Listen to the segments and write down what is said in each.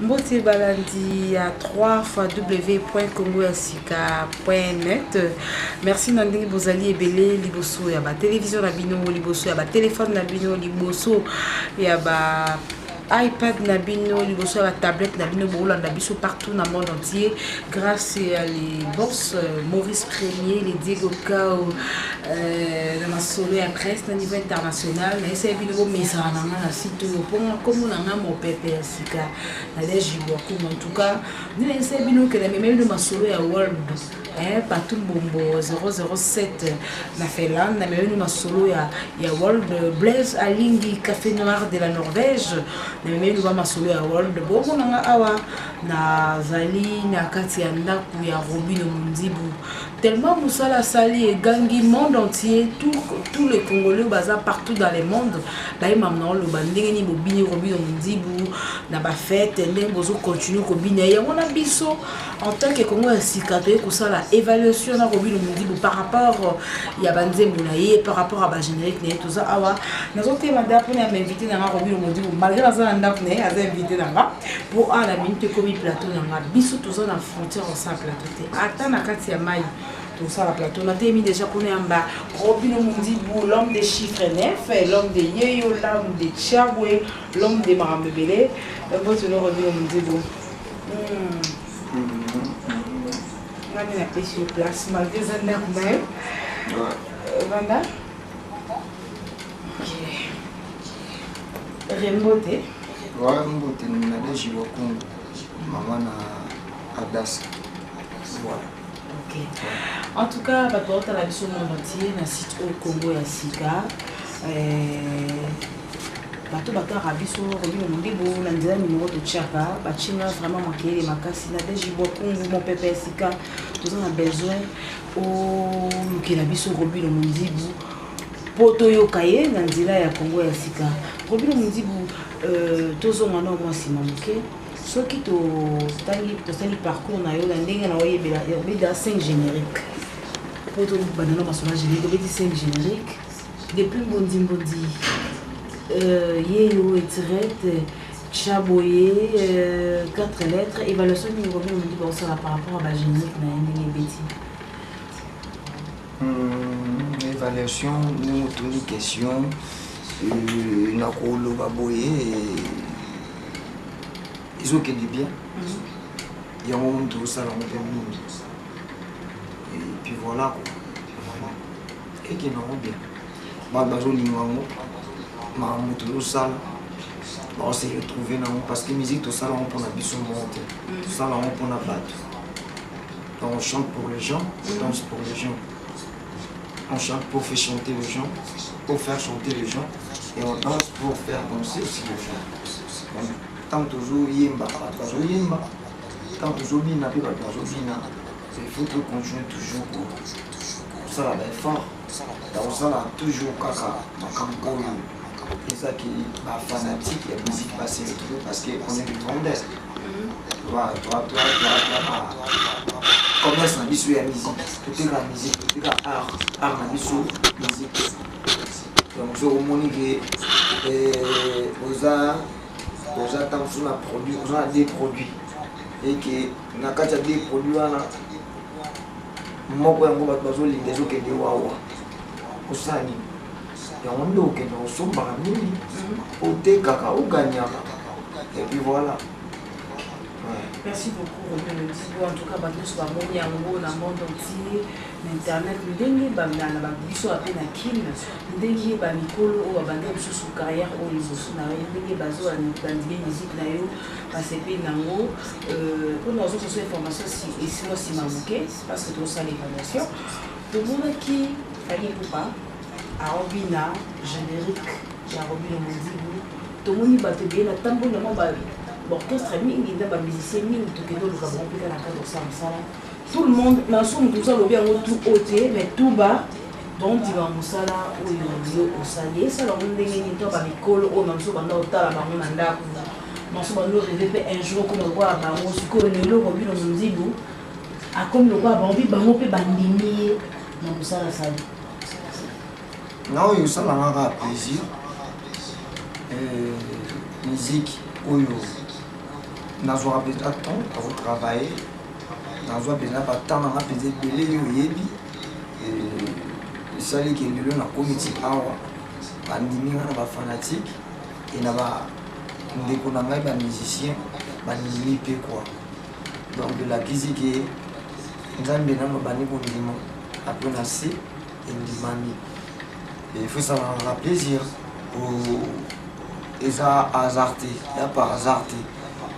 Mbote balandi à 3 fois w.congoyasika.net. Merci Nandini Bozali Ebele liboso ya ba télévision na bino liboso ya ba téléphone na bino liboso ya ba iPad na bino liboso ya tablette na bino bolanda biso partout dans le monde entier grâce à les boss Maurice Premier, les Diego Cao dans la solo à presse au niveau international na essaye bino mesa na site comme on a mon pépé sika na deji beaucoup en tout cas nous essaye bino que la même ma solo ya world partout bombo 007 na Finlande na même ma solo ya world Blaise Alingi café noir de la Norvège na même ma solo ya world bongo na awa na zali na kati ya ndaku ya Robino Mundibu tellement musala sali et gangi monde entier tous les Congolais baza partout dans le monde là maintenant le bandenge ni bobini Robino Mundibu na ba fête ndenge bozo continue ko bina ya on a biso en tant que Congo ya sikato ko sala évaluation na Robino Mundibu par rapport ya banzembo na ye par rapport à ba générique na tout ça awa nazote manda pour m'inviter na Robino Mundibu malgré la zone ndap na a invité na pour à la minute comme plateau na biso tout ça na frontière en sa plateau te ata na kati ya mai tout ça la plateau on a mis déjà connaît en bas Robino Mundibu l'homme des chiffres 9 l'homme de Yeyo l'homme de Tchabwe l'homme de Marambebele bon tu nous Robino Mundibu on a mis la paix sur place malgré ça n'a même Vanda Rembote ouais Rembote na deji wakungu maman na Adas voilà. Okay. En tout cas, bah, toi, tu as la vision monde entier, dans le site au Congo et à Sika. Bato bato arabiso Robino Mundibu na nzela numéro de Tchaka bachinga vraiment manqué les makasi na deji bokungu mon pépé Sika tous on a besoin au lukela biso Robino Mundibu poto yokaye na nzela ya Congo ya Sika Robino Mundibu tozo ngana mo simamuke soki to tali parcours na yo na ndenge na oyebela obeda 5 générique poto banana masona générique obedi 5 générique depuis Mbondi Yeyo Etirette Chaboye 4 lettres évaluation du Robino Mundibu on sera par rapport à la générique na ndenge beti évaluation nous toni question na kolo baboye ils ont du bien il y a un moment où ça et puis voilà et qui n'ont bien on s'est retrouvé parce que musique tout ça on pour la biso monte tout ça on pour la batte on chante pour les gens on danse pour les gens on chante pour faire chanter les gens pour faire chanter les gens et on danse pour faire danser aussi les gens tant toujours yemba tant toujours bina il faut que continuer toujours pour ça là fort dans ça là toujours kaka makambo et ça qui est fanatique et musique passée parce qu'on est du tendance toi commerce na biso ya musique tout est la musique tout est art na biso musique donc je remonte que aux tant sur la produit on a des produits et que na kati ya des produits wana moko yango bato bazolinga ezokende wawa osani yango nde okende osombaka mingi otekaka oganyaka et puis voilà. Merci beaucoup Robino Mundibu en tout cas bato nyonso bamoni yango na monde entier na internet ndenge bamilana babiso ape na kine ndenge bamikolo oyo babanda lisusu carrière oyo liboso na yo ndenge bazobandile musique na yo basepe nango mpona ozososo information esimo nsima moke parce que tosala évaluation tomonaki Fally Ipupa arobina générique ya Robino Mundibu tomoni bato ebeye na ntambo nango orchestre mingi nda ba musicien mingi tokendo luka bon pika na cadre ça tout le monde na somme tout ça lo bien tout haute mais tout bas donc il va musala oyo osali ça la ndenge ni to ba mikolo o manso banda otala bango na ndako manso bando rêver un jour comme quoi bango sikoyo lelo Robino Mundibu a comme le quoi bango pe bandimi na musala sali na oyo ça la plaisir musique oyo nazwaka mpenza temps à retravailler nazwa mpenza batemps nanga mpenza ebele oyo oyebi esaliki lelo nakomi ti awa bandimi nga na bafanatique e na bandeko na ngai bamusicien bandimi mpe quoi donc elakisi ke nzambe nano bandi kondima apres na se endimami il faut savoir plaisir eza hasard te ya par hasard te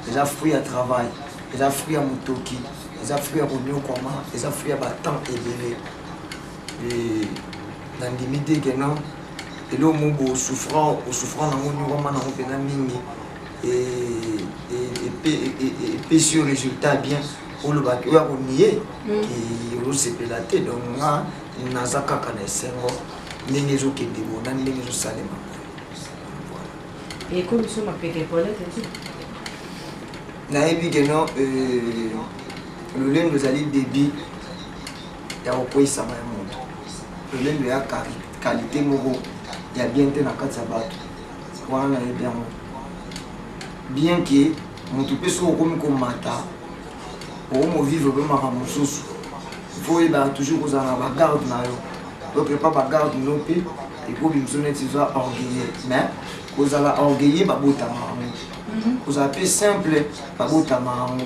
eza fruit ya travail eza fruit ya motoki eza fruit ya konyokwama eza fruit ya batemps ebele nandimi te ke non elo mo osouffrant nango nyokoma nango mpenza mingi epesi yo résultat bien olobaki oya konie osepela te donc nga naza kaka na esengo ndenge ezokende bona ndenge ezosalema ekomi so mapeke polete ti nayebi ke non lolendo ezali débit ya kokweyisama ya moto lolendo ya qualité moko ya bien te na kati ya bato wana nayebi yango bien ke moto mpe soki okomi komata okomovivre mpe makambo mosusu ifo oyebaka toujours kozala na bagarde na yo donc epa bagarde no mpe ekomi mosu neti eza orgueilleux mais kozala orgueilleux babotama yango kozala mpe simple babotama yango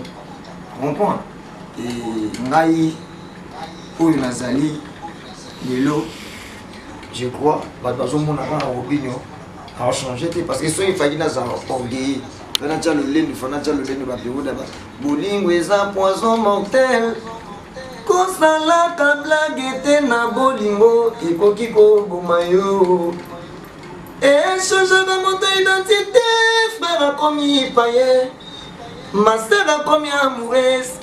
comprendre ngai oyo nazali lelo je crois bato bazomona kaka opinion achange te parce que soki efaki nazala orgueilleux fana tia lolendo fana tia lolendo baperoda bolingo eza poison mortel kosalaka blage te na bolingo ekoki koboma yo echangeaka moto identité frère akomi paye master akomi amoureuse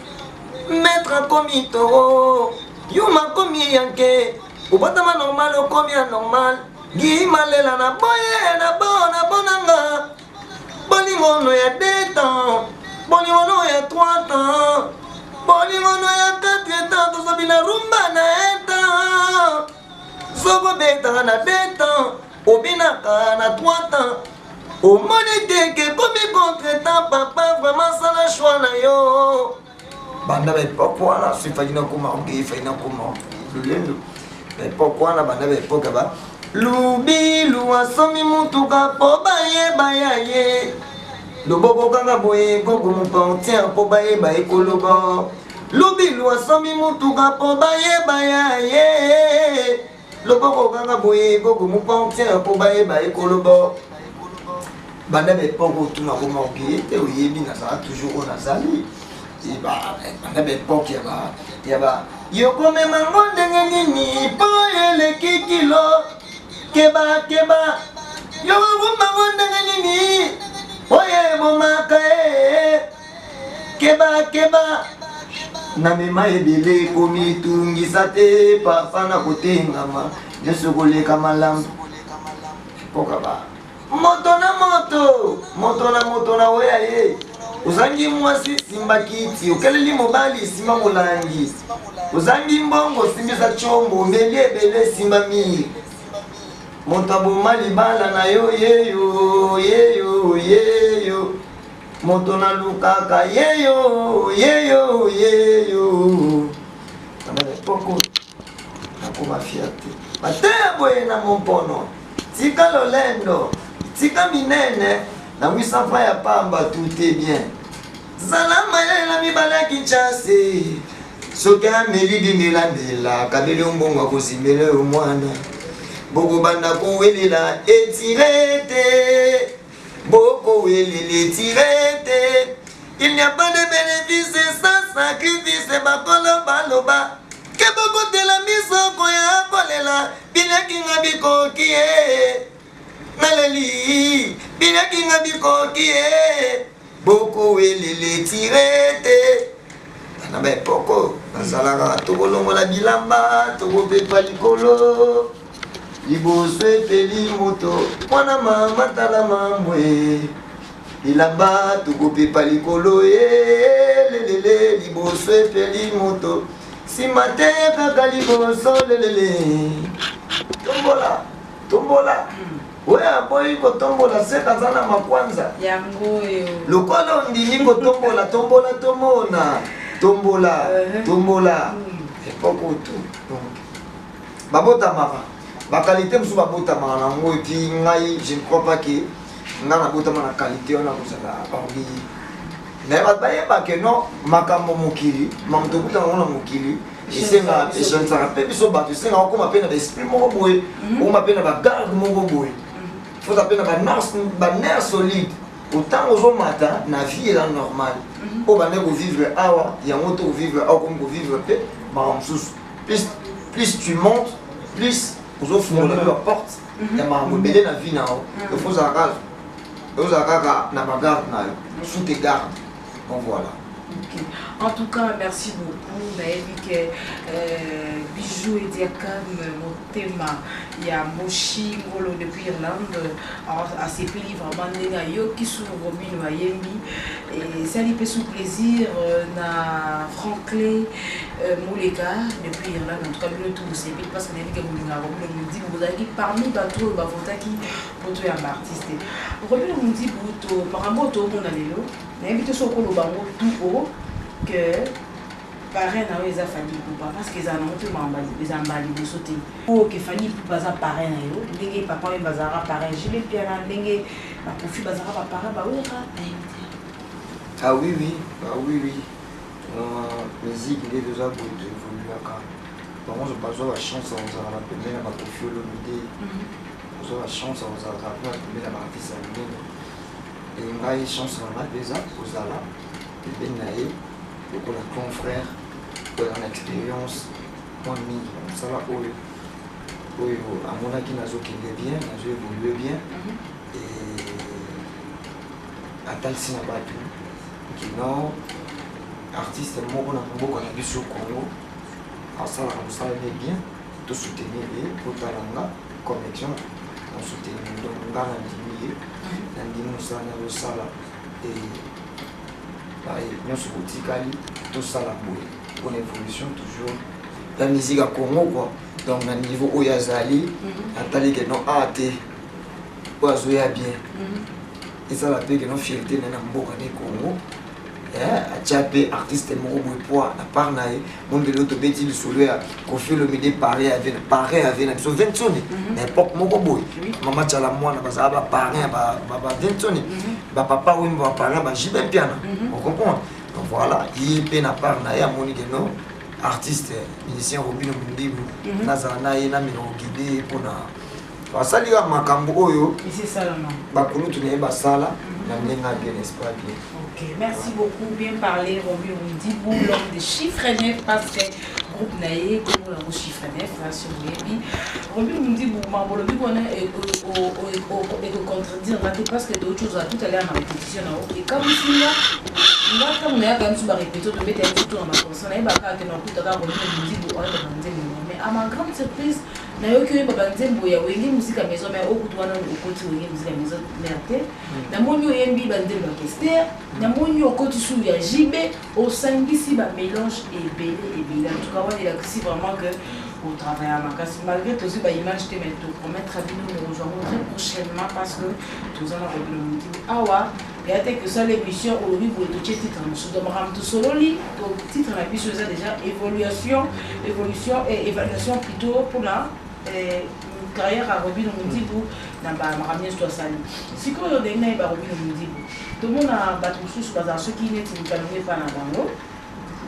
maître akomi toro yuma akomi yanke obotama normal okomi anormal gimalela na boye na bonanga bolingono ya 2 ans bolingono ya 3 ans bolingono ya 4 ans tozobi na rumba na 1 ans sokobetaka na 2 ans obinaka na 3 ans omoni teke komi contre-temps papa vraiment sala choix na yo banda baepoke wana so efali nakoma orgueil efali nakoma lolendo baepoke wana banda baepoke ba lubilu asomi mutuka po bayeba ya ye loboko kanga boye gogo mopantier po bayeba ekoloba lubilu asomi mutuka po bayeba ya ye loboko kanga boye gogo mopantier po bayeba ekoloba banda baepoke otuna koma orgueil te oyebi nazala toujours oyo nazali banda baepoke yaba yokomemango ndenge nini po eleki kilo keba yokomemango ndenge nini oye bomaka keba namema ebele komitungisa te papa na kotengama nyonso koleka malamu pokaba moto na moto na oya ye uzangi mwasi simba kiti okeleli mobali simba molangi uzangi mbongo simbisa chombo mbeli ebele simba miri moto aboma libala na yo yeyo moto na lukaka yeyo poko nakoma fiate mateya boye na mompono tika lolendo tika minene na 800 francs ya pamba tout est bien zala mayela mibale ya kinshase soki ameli dindelandela kabeli ombongo akosimbela yo mwana bokobanda kowelela etirete bokowelela etirete il n'y a pas de bénéfice sans sacrifice bakolo baloba ke bokotela misoko ya kolela bilekinga bikoki naleli bilekinga bikoki bokowelela etirete bana baepoko bazalaka tokolongola bilamba tokopepa likolo liboso epeli moto mwana mama tala mamwe bilamba tokopepa likolo lelele liboso epeli moto nsima te kaka liboso lelele tombola Ouais, boy kotombola seka zana makwanza. Yango yo. Lokola ndini kotombola tombola tomona. Tombola, tombola. Et pas pour tout. Donc babota mara. Ba qualité musu babota mara nango et puis ngai je ne crois pas que ngana bota mara qualité on a kozala orgi. Mais ba que non makambo mokili, mamto buta ngona mokili. Et c'est là, et je ne sais pas biso ba c'est là on m'appelle l'esprit moko boy, on m'appelle la garde moko boy. Faut appeler ba nerf solide. Autant aux matin, la vie est là normale. Au banner vous vivre awa, il y a un autre vivre awa comme vous vivre paix, plus tu montes, plus vous offrez la porte. Il y a ma rebelle la vie now. Il faut ça na bagarre sous tes gardes. Donc voilà. Okay. En tout cas, merci beaucoup. Naïvike Bijou et Diakam, mon thème, il y a Moshi Ngolo depuis Irlande, à ses pays vraiment yo qui sont Robin Wayembi. Et ça lui fait sous plaisir, na Franklin Mouleka depuis Irlande. En tout cas, le tout c'est vite parce que Naïvike Mouleka, Robin dit vous avez parmi bateau Bavotaki pour tout un artiste. Robin nous dit pour Maramboto mon alélo. Naïvike sur le bango tout haut que parrain na eza famille poupa parce que za na mutu mamba eza mbali de sauter pour que famille poupa za parrain na yo ndenge papa me bazara parrain je les bien ndenge ba profi bazara ba parrain ba wera ah oui oui ah oui oui musique il est déjà pour évoluer là par contre je pas la chance on a la première ba profi le midi on a la chance on a la première ba artiste et on a chance on a déjà aux ala et ben naé donc on a confrère on a l'expérience on mis ça va oui à mon avis nazo qui est bien nazo évoluer bien et à tel cinéma batu qui non artiste moko na moko na biso Congo à ça la bien tout soutenir et pour talanga connexion on soutenir donc ngana ndimiye na ndimo ça na sala et nous sommes tout ça la boue pour l'évolution toujours la musique à Congo quoi donc à niveau où il y a Zali à tali que non athée oiseau ya bien et ça la paix que non fierté na mboka de Congo à tchapé artiste moko boy poids à part na mon de l'autre bêtise le solo à confier le midi pareil avec na so 20 sonnes n'importe moko boy maman tchala moi na baza ba pareil ba 20 sonnes ba papa ou ba pareil ba jibe piano on comprend donc voilà il peut na part na ya monique non artiste musicien Robin Mundibu na zana na mino guidé pour na basali ya makambo oyo c'est ça là non ba kulu tuné ba sala na ndenga bien n'est-ce pas bien. Ok, merci beaucoup, bien parlé, Robin Mundibou, l'homme de chiffres neufs, parce que groupe Naïe, comme on a chiffre neuf, là sur Webby. Robin Mundibou, le but on est contredire, parce que d'autres choses à tout à l'heure en répétition. Et comme ici, là, quand on est quand même sur la répétition, on met un petit tour en ma conscience, on a pas que non plus, on a Robin Mundibou, on a demandé, mais à ma grande surprise, nayoki babanzembo ya wenge musique maison mais au bout wana okoti wenge musique maison merte na moni oyembi bandembo ya Kester na moni okoti sou ya JB au sangisi ba mélange et belé en tout cas on est là aussi vraiment que au travail à Makasi malgré tout ça ba image te mettre promettre à nous nous rejoindrons très prochainement parce que tous en a réglementé awa et à que ça l'émission au niveau de titre nous sommes tout solo li donc titre la biso déjà évolution et évaluation plutôt pour la carrière à Robin Mundibou na ba makamia sto sali sikoyo denga ba Robin Mundibou tout le monde a battu sous bazar ceux qui n'est pas nommé pas na bango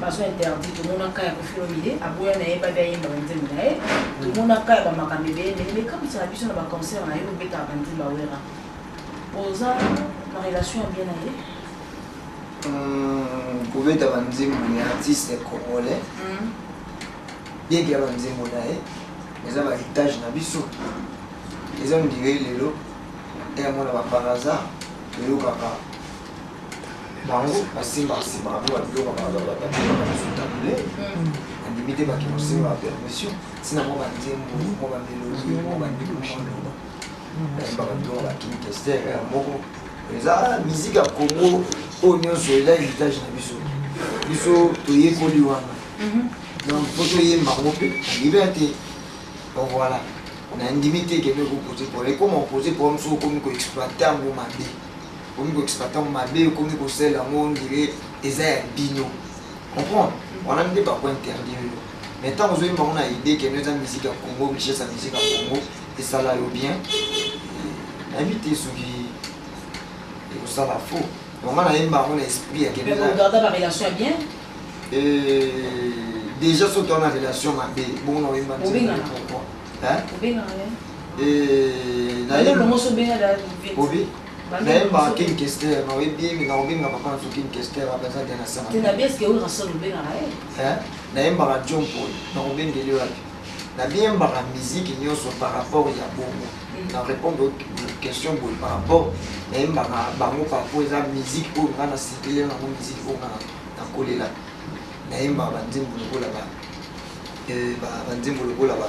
baso interdit tout le monde a kaya ko filomide aboya na yeba ba yemba nzembe na tout le monde a kaya ba makambe mais comme ça biso na ba concert na yo beta bandi ba wera oza ma relation bien allée pour beta bandi mon artiste congolais bien qu'il y a bandi mon les hommes héritage na biso les hommes dirait lelo et à mon par hasard lelo papa bango basimba bango babilo papa tabule en limité ba ki mosimba ba permission sina mo banzembo mo ba mélodie mo ba ndikushino ba ba ba ki Kester moko eza musique ya Congo o nyonso ela héritage na biso toye koli wana donc faut toye mbango pe liberté. Donc voilà. na indimité que nous poser pour et comment poser pour nous comme nous exploiter mon mabé comme nous exploiter mon mabé comme nous celle à mon dirait ezaya bino comprendre on a mis pas quoi interdire mais tant que on a idée que nous avons musique à Congo chercher sa musique à Congo et ça là bien inviter ceux qui et ça la faux on a un esprit à que mais regarder la relation est bien déjà surtout en relation mabé bon on va dire pourquoi le mot se bien là Obi naemba king kester na webi na obi na papa na king kester abaza tena sana tena bien ce que on rassemble bien là naemba ka jompo na obi ngeli wapi na bien ba musique nyonso par rapport ya bongo na répondre aux questions par rapport naemba ka bango par rapport à musique pour na citer na musique pour na kolela naemba ba nzembo lokola ba ba nzembo lokola ba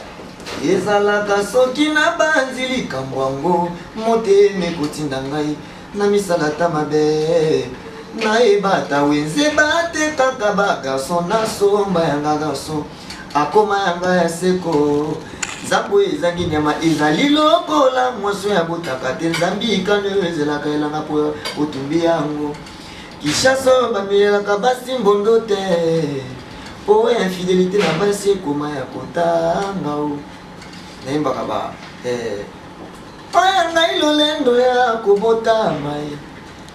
ezalaka soki na banzi likambo yango motema ekotinda ngai na misala ta mabe nayeba ata wenze batekaka bagarson nasomba yanga garson akoma yanga ya seko nzambo ezangi nyama ezali lokola mwaso ya botaka te nzambi ikano oyo ezelaka elanga po otumbi yango kishaso bamelelaka basi mbondo te po infidélité na basi ekoma ya kotanga o naimbaka ba oya ngai lolendo ya kobota mai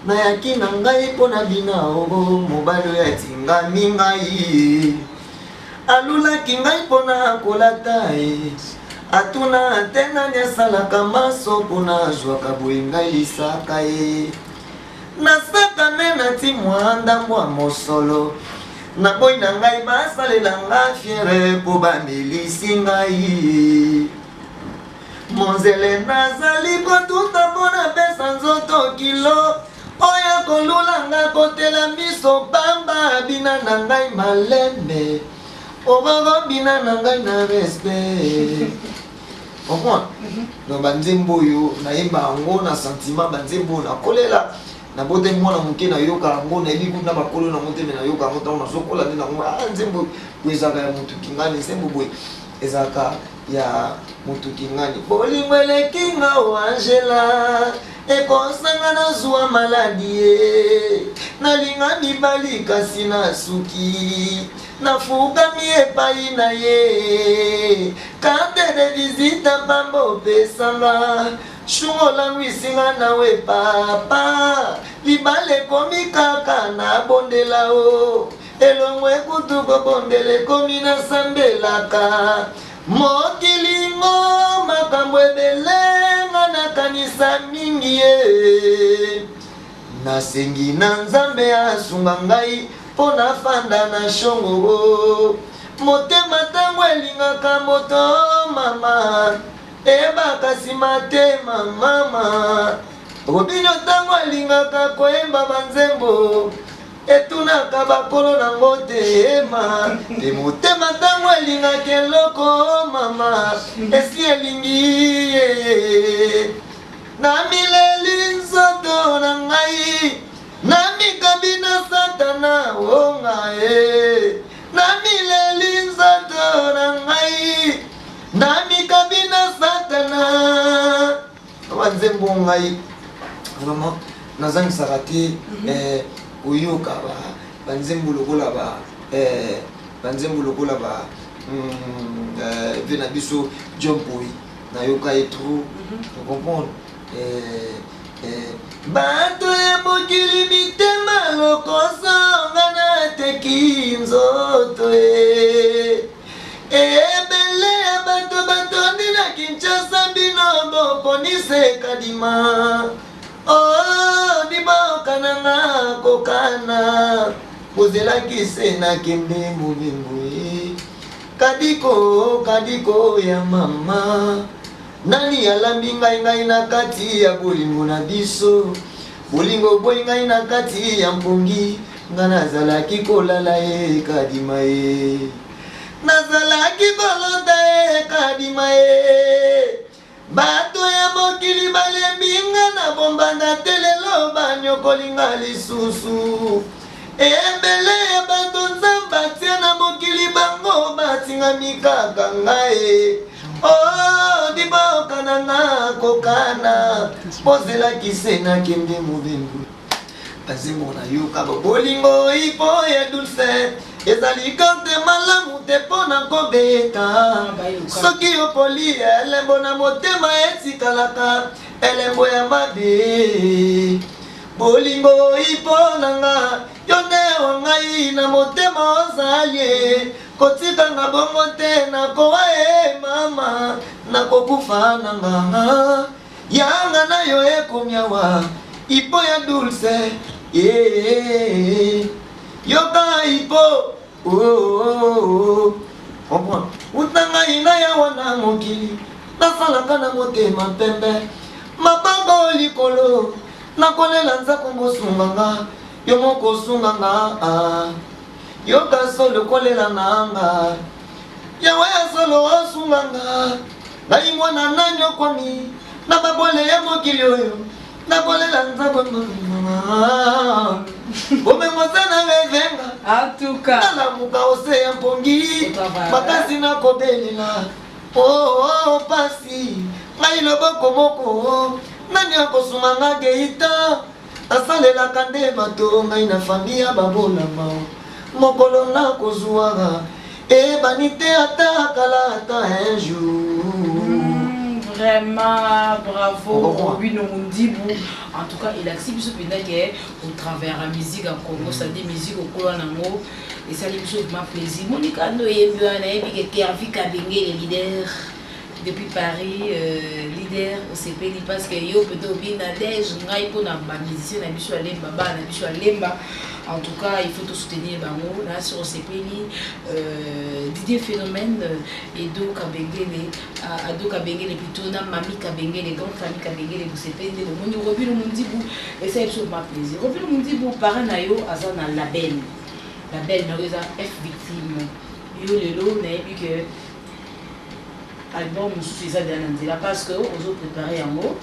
nayaki na ngai mpo na bina ogo mobali oyo atingami ngai alulaki ngai mpo na kolata ye atuna te nani asalaka maso mpo na azwaka boye ngai lisaka ye nasakame nati mwa ndambo ya mosolo naboyi na ngai basalela nga fiere mpo bamelisi ngai monzele nazali kotuta mpo na pesa nzoto kilo oya kolulanga kotela miso pamba bina na ngai malembe okoko bina na ngai na respect comprendre donc banzembo oyo nayemba yango na sentiment banzembo oyo nakolela na bote mwana moke nayoka yango nayebi kuna bakolo na motema nayoka yango ntango nazokola nde nango nzembo oyo ezalaka ya motu kingani nzembo boye ezalaka ya motu kingani bolingo eleki nga o angela ekosanga nazwa maladi ye nalinga mibali kasi nasuki nafukami epai na ye karte de visite pamba opesanga shungolangu isinga nawe papa libala ekomi kaka nabondela o elongo ekutu kobondela ekomi nasambelaka mokilingo makambo ebele nga nakanisa mingi ye nasengi na nzambe asunga ngai mpo nafanda na shongo motema ntango elingaka moto mama ebaka nsima te mama robino ntango alingaka koyemba banzembo etunaka bakolo nango te ema te motema ntango elingaka eloko mama esi elingi ye na mileli nzoto na ngai na mikabi na satana onga ye na mileli nzoto na ngai na mikabi na satana banzembo ngai vraiment nazangisaka te oyoka banzembo lokola banzembo lokola ve na biso jompoi nayoka ye trop comprendre bato ya mokili mitema lokoso nga nateki nzoto ebele ya bato batondi na Kinshasa bino boponise kadima dibokananga kokana bozelaki se nakende mobimbo kadiko ya mama nani alambi ngai na kati ya bolingo na biso bolingo boyi ngai na kati ya mpongi nga nazalaki kolala ye kadima ye nazalaki kolota ye kadima ye bato ya mokili balembinga na bombanda te lelo banyokolinga lisusu ebele ya bato nzambe atia na mokili bango batingami kaka ngai Oh, diboka nanga kokana pozela kisena kende mobengu azimo na yoka bolingo ipo ya dulce ezali kante malamu te pona kobeta soki opoli elembo na motema etikalaka elembo ya mabe bolingo ipo nanga yone wangai na motema ozalie kotika nga bongo te nakowa mama nakokufa nanga yanga na yo ekomyawa ipo ya dulce yoka ipo utanga ina ya wana mokili nasalaka na motema pembe mabanga likolo nakolela nzako mosunganga yo moko sunganga yoka solo kolela nanga yawe ya solo osunganga ngai mwana nanyo kwami na babole ya mokili oyo nakolela nzako bomemozana vevenga atuka nalamuka ose ya mpongi makasi nakobelela o pasi ngai loboko moko nani akosumanga geita asalelaka nde bato ngai na fami ya babolama mokolo nakozwaka ebani te ata kala ata un jour. Vraiment, bravo, Robin Omundibu. En tout cas, il accepte ce pédage au travers la musique en Congo, ça dit musique au Colonamo. Et ça lui fait plaisir. Monica Noé, qui a vu les leaders depuis Paris, leader au CPI, parce que yo peut-être bien Nadège, ngai pour na musicien na biso alemba, ba na biso alemba. En tout cas, il faut tout soutenir bango là sur CPI. Didier Phénomène et Do Kabengele, Ado Kabengele plutôt na Mami Kabengele, donc famille Kabengele vous CPI le monde Robin Omundibu et ça c'est ma plaisir. Robin Omundibu parent na yo azana label. Label na yo F victime. Yo lelo na ebi que album suffisant de parce que on a préparé en haut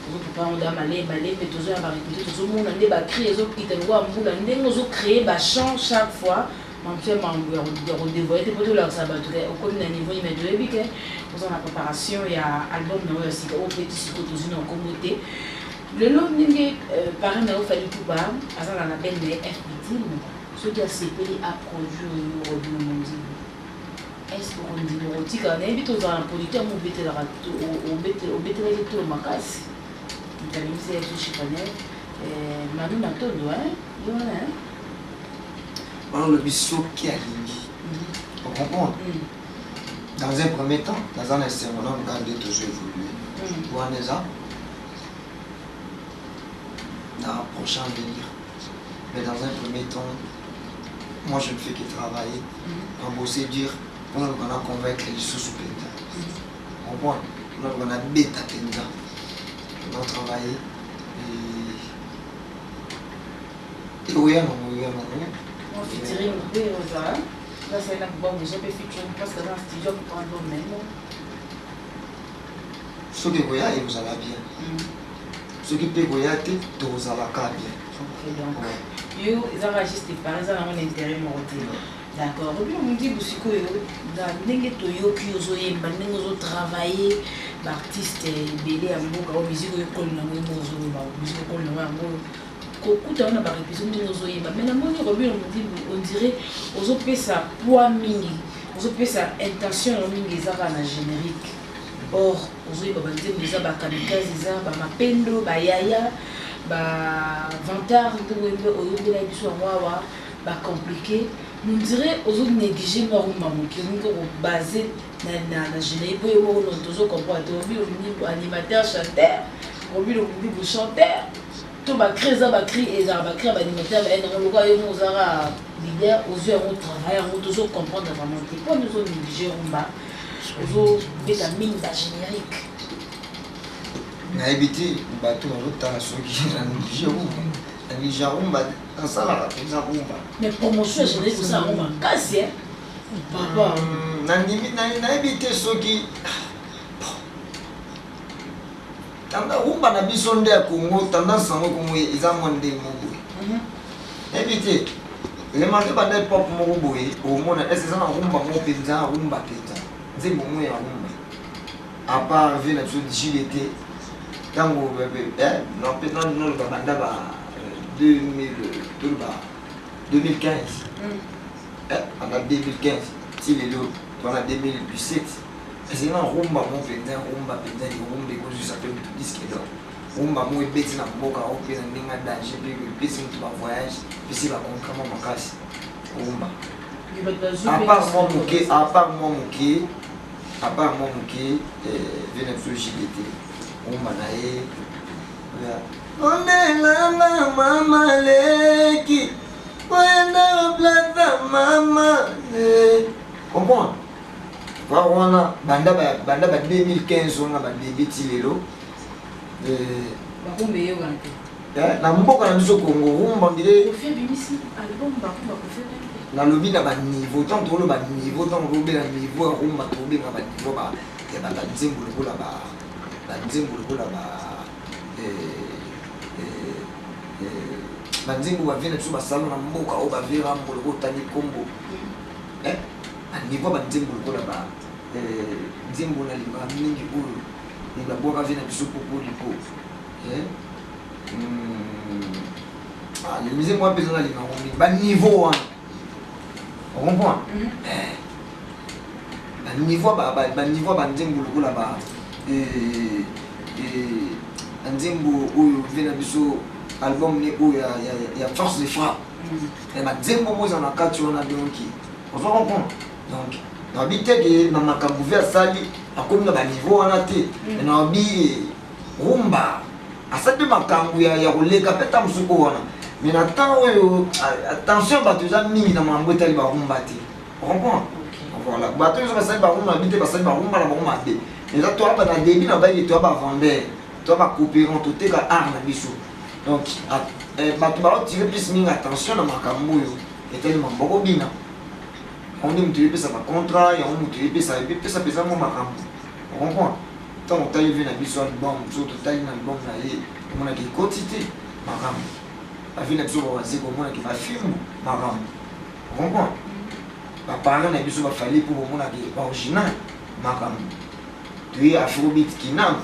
on prépare on a malé mais toujours à répéter tout le monde on a créé les autres qui te voient on a créé ba chant chaque fois on fait on dévoile pour tout leur sabbat au comme d'un niveau immédiat et puis que on a préparation il y a album dans aussi au petit tout une en communauté le long ningue par un au fallu tout bas à ça on appelle les FBT ceux qui a CPI a produit au Burundi. Est-ce qu'on dit le rôti quand on invite aux producteurs au bétel au bétel macas il a mis ses chiffonnés Manu Natondo hein alors le biseau qui a ligne on comprend dans un premier temps dans un instant on a regardé toujours évoluer pour un exemple dans le prochain avenir mais dans un premier temps moi je ne fais que travailler en bosser dur. On a convaincre les sous-pétants. On a bêta pétants. On a travaillé. Et oui, on featuring là c'est là bon déjà peut featuring parce que dans le studio on prend le même. Ceux qui voyagent, vous allez bien. Ceux qui peuvent voyager, vous allez bien. Yo, ils enregistrent par exemple un intérêt mortel. D'accord. Puis on me dit aussi que dans les toyo qui ont travaillé, l'artiste belé à mon musique au col na mo musique au col na mo kokuta na ba répétition de nos oyeba. Mais na moni Robin on dirait aux autres ça poids mingi, aux autres ça intention mingi za na générique. Or aux oyeba ba nzembo za ba kamikaze za ba mapendo ba yaya ba vantar to wembe oyobela biso wawa ba compliqué. On dirait aux autres négliger normalement qui sont basés dans la générique pour nous toujours comprendre au animateur chanteur au niveau chanteur tout va créer ça va créer et ça va créer animateur et nous quoi nous aura leader aux yeux on travaille on toujours comprendre vraiment pas nous autres négliger on va aux autres vitamines la générique na habité bateau dans l'autre ceux qui négliger on Jarumba, dans ça là, Jarumba. Mais promotion générique, ça on va casser. Papa. Na éviter ceux qui. Tanda rumba na bisonde ya Congo, tanda sango Congo, ils ont demandé mon éviter. Les mandés pas d'être pop mon boy, au monde, est-ce que ça na rumba mon pizza, rumba pizza. C'est bon moi ya rumba. à part venir sur JLT quand on non peut-être non le banda 2015 on a 2015 si les deux on a 2017 c'est un rumba mon pétin rumba pétin rumba que je s'appelle tout disque là rumba moi bête na boka au pena ninga danger puis c'est un voyage puis c'est la concrètement ma casse rumba à part moi moké venait sur JLT rumba nae ondelanga mama leki wenda plata mama comprends wana banda ba 2015 on a ba débiti lelo bakumbe yo gante na mboka na biso Congo rumba ndire fait bimisi album bakumba ko fait na lobi na ba niveau tant to ba niveau tant robe na niveau rumba to be na ba niveau ba ya ba nzembo lokola ba nzembo lokola ba banzingu bavina biso basalo na mboka oyo bavera mbolo otani kombo niveau banzembo lokola ba nzembo na limba mingi oyo babwaka vina biso popo liko le nzembo apesa na limba mingi baniveau wana ocomprend baniveau banzembo lokola ba nzembo oyo vina biso album ni où il y a force de frappe et ma zembo mo na kati on a donc on va comprendre donc na bité que na makambu vers sali akomi na ba niveau wana te na bi rumba asape makambu ya koleka peta musuko wana mais na temps oyo attention ba tuza mingi na mambo etali ba rumba te on comprend voilà ba tuza ba sali ba rumba bité ba sali ba rumba na ba rumba te et là toi ba na début na ba yi toi ba vendre toi ba coopérant tout te ka art na biso. Donc, tu vas tirer plus attention à ma camouille et tellement beaucoup bien. On dit que tu ça va contrat et on dit que ça peut ça pèse mon macam. On comprend. Tant on taille vient à biso album, surtout taille un album là et on a qui quantité macam. La vie n'a pas c'est comme on a qui va film macam. On comprend. La parole n'a biso va falloir pour on a qui original macam. Tu es afrobeat qui n'a.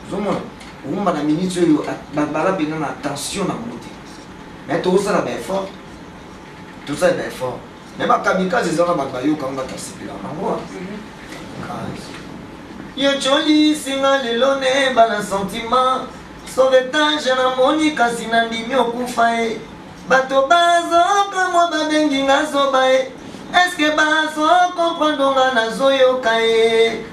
Zomo. Rumba na minute yo bala bena na attention na moté mais tout ça là ben fort tout ça ben fort mais ba kamikaze zona ba yo kanga tasipila na ngwa yo choli singa lelo ne bala sentiment sauvetage na monika sinandimi okufa e bato bazoka mwa babengi nga zoba e eske bazo comprendre nga nazoyoka e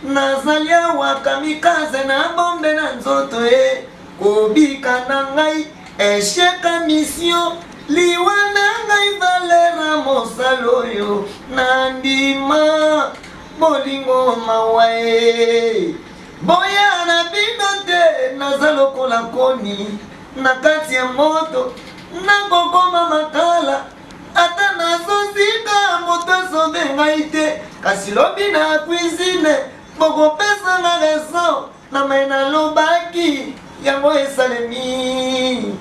nazali awa kamikaze na bombe na nzoto e kobika na ngai esheka mission liwa na ngai valera mosalo oyo na ndima bolingo mawa e boya na bino te naza lokola nkoni na kati ya moto nakokoma makala ata nazozika moto asobe ngai te kasi lobi na cuisine boko pesa na raison na maina lobaki yango esalemi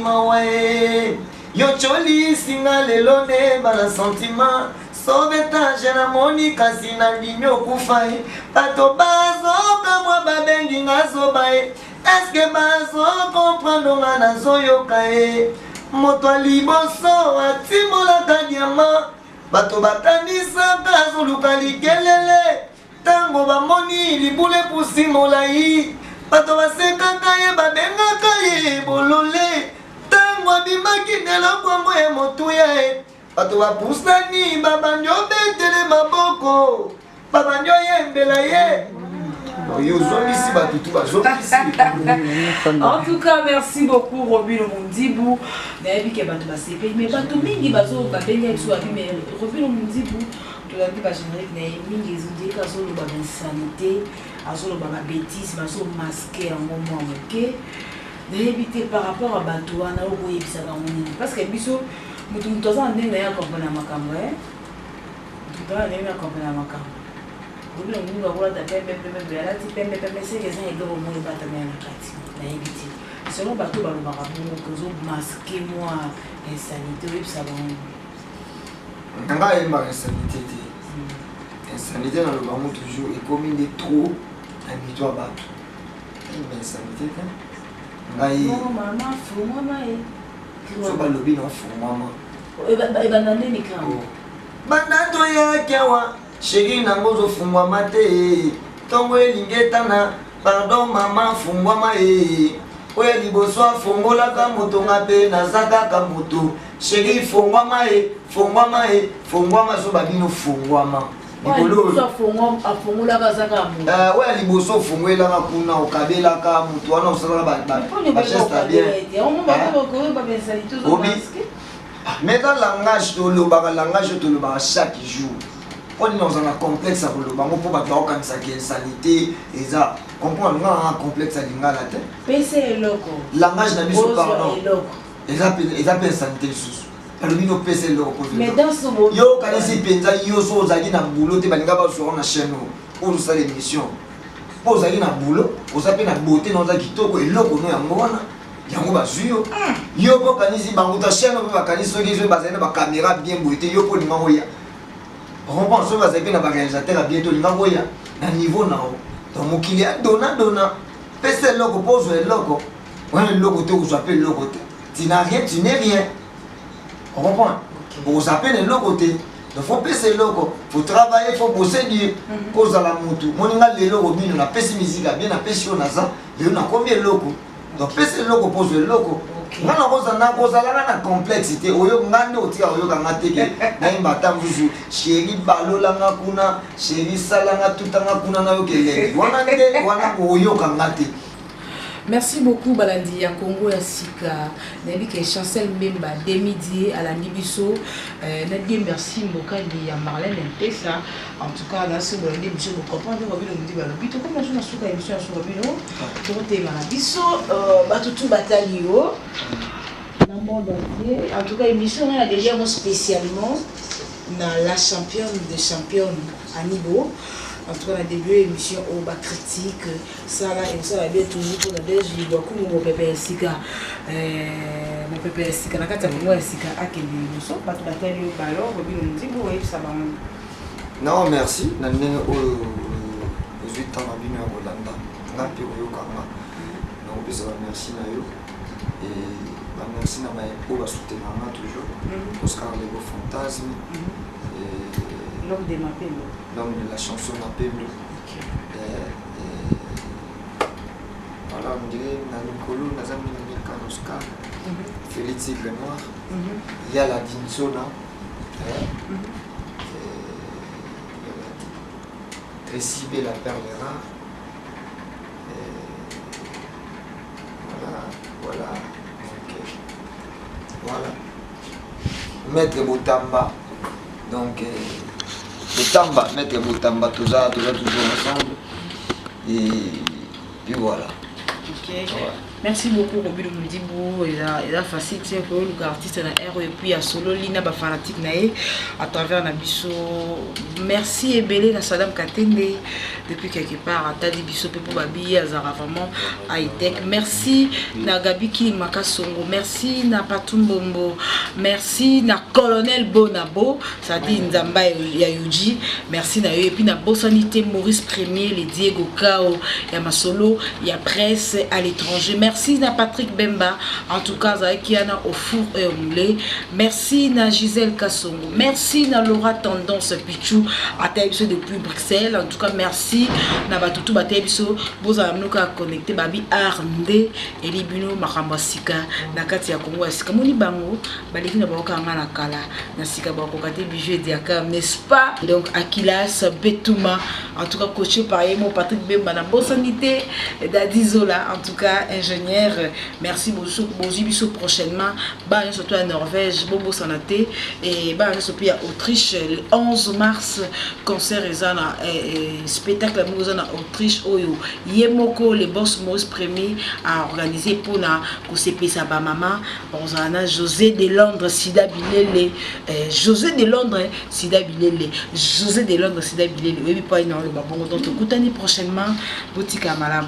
mawe yo choli singa lelo ne bala sentiment sauvetage na moni kasi na ndimi okufa e bato bazoka mwa babengi nga zoba e eske bazo comprendre nga nazoyoka e moto aliboso atimolaka diama bato batanisaka azoluka likelele tango bamoni libule pusi molai bato basekaka ye babengaka ye bolole tango abimaki nelokwango ya motuya e bato bapusani babandi obetele maboko babandi oyembela ye En tout cas, merci beaucoup Robino Mundibou. Mais bato mingi bazo babenya biso abi mais Robino Mundibou to la diba générique na mingi zindi ka solo ba insanité, azolo ba bêtise, bazo masquer en moment OK. D'éviter par rapport à bato wana o boyebisa ka moni parce que biso mutu mtoza ndene ya kompana makambo mutu ndene ya kompana makambo. Robino Mundibou akola ta pembe ala ti pembe c'est que ça ego mo bata na kati na éviter. Selon bato balobaka bongo kozo masquer moi insanité oui ça bon nanga yemba insanité te insanité dans le bango toujours et comme il est trop habitué à battre mais insanité quand ngai maman fou maman so balobi non fou maman ebanda ndeni kama banda toyaki awa sheri nango ozofungwama te ntongo elingi etana pardon mama fungwama oyo liboso afungolaka moto nga mpe naza kaka moto sheri fungwama fungwama so babino fungwama oyo liboso ofungwelaka kuna okabelaka moto wana osalaka bageste bien mais dans langage tolobaka chaque jour on est dans un complexe à kolobango mpo bato bakokanisaka insanité eza comprendre nga nanga complexe alingala te pese eloko langage na biso pardon eza mpe insanité lisusu balobi nopesa eloko yo kanisi mpenza yo so ozalaki na boulot te balinga basora na chaîne oyo osala émission mpo ozalaki na boulot oza mpe na beauté na oza kitoko eloko no yango wana yango bazwi yo mpo kanisi bango ta chaîne mpe bakanisi soki zo bazali na bacaméra bien boye te yo mpo olinga koya comprendre soki bazali mpe na baréalisateur ya bien te olinga koya na niveau na o donc mokili adona pesa eloko mpo ozwa eloko wana eloko te kozwa mpe eloko te tu n'as rien tu n'es rien on comprend okozwa mpe na eloko te donc faut pesa eloko faut travailler faut bosser dur kozala motu moninga lelo kobino napesi mizika bien napesi yo naza lelo nakomi eloko donc pesa eloko mpo ozwa eloko nga na kozalaka na complexité oyo nga nde otika oyokanga teke nayimba ata mvuzu sheri balolanga kuna sheri salanga tutanga kuna nayokelenge wana nde wana oyokanga te. Merci beaucoup Balandi ya Congo ya Sika nayebi ke Chancel Mbemba Demidi à la Nibiso Nadia merci Mbokali ya Marlène Mpesa en tout cas là c'est Balandi biso vous comprendre ko bino mudi balo bito comme na suka émission sur bino to tema na biso batutu batalio na monde entier en tout cas émission na déjà spécialement dans la championne des championnes à niveau. En tout cas, la début émission au bas critique, ça là et ça va bien toujours pour la déj. Il doit comme mon pépé Sika, la carte pour moi Sika à quel niveau ça pas tout à fait au ballon, au bien on dit bon et ça va. Non merci, nane au 8 ans bien à Hollande, na pe au Kanga. Donc ça va merci na yo et bah merci na ma pour soutenir toujours. Oscar Lego Fantasme et l'homme de ma peine. L'homme de la chanson Mapendo. Voilà, on dirait Nanikolo, Nazami Nanika Oscar, Félix Grenoir, il y a la Dinsona, Tressibé la perle rare. Voilà. Maître Boutamba. Donc, Boutamba, Maître Boutamba, tout ça toujours ensemble. Et puis voilà. Ok. Ouais. Merci beaucoup Robin Mudibou. Il a facile que le artiste na R et puis à solo Lina ba fanatique nae à travers Nabiso. Merci Ebele na Saddam Katende depuis quelque part à Tadi Biso pour Babi Azara vraiment high tech. Merci na Gabi Makasongo. Merci na Patumbombo. Merci na Colonel Bonabo. Ça dit Nzamba Yayuji. Merci na et puis na Bossanité Maurice Premier, les Diego Kao, il y a ma solo, il y a presse à l'étranger. Merci na Patrick Bemba, en tout cas qui en a au four et au moulin. Merci na Gisèle Kassongo. Merci na Laura Tendance Pichou à Taïbso depuis Bruxelles. En tout cas merci na Batutu Bataïbso. Vous avez nous connecté Babi Arnde et Libino Makambasika na Katia Congo Sika Moni Bango Baliki na Baoka na Kala na Sika Bako Kate Bijou Diaka n'est-ce pas? Donc Akilas Betouma en tout cas coaché par Yemo Patrick Bemba na Bossanité d'Adizola en tout cas ingénieur. Merci beaucoup Bozibiso prochainement. Bah surtout à Norvège, Bobo Sanaté et bah surtout à Autriche le 11 mars concert ezana spectacle à Autriche Oyo Yemoko les boss Maurice Premier a organisé pour na kosepe sa ba maman Rosana José de Londres Sida Bilele José de Londres Sida Bilele José de Londres Sida Bilele oui pas non le babongo donc écoutez prochainement boutique à Malam.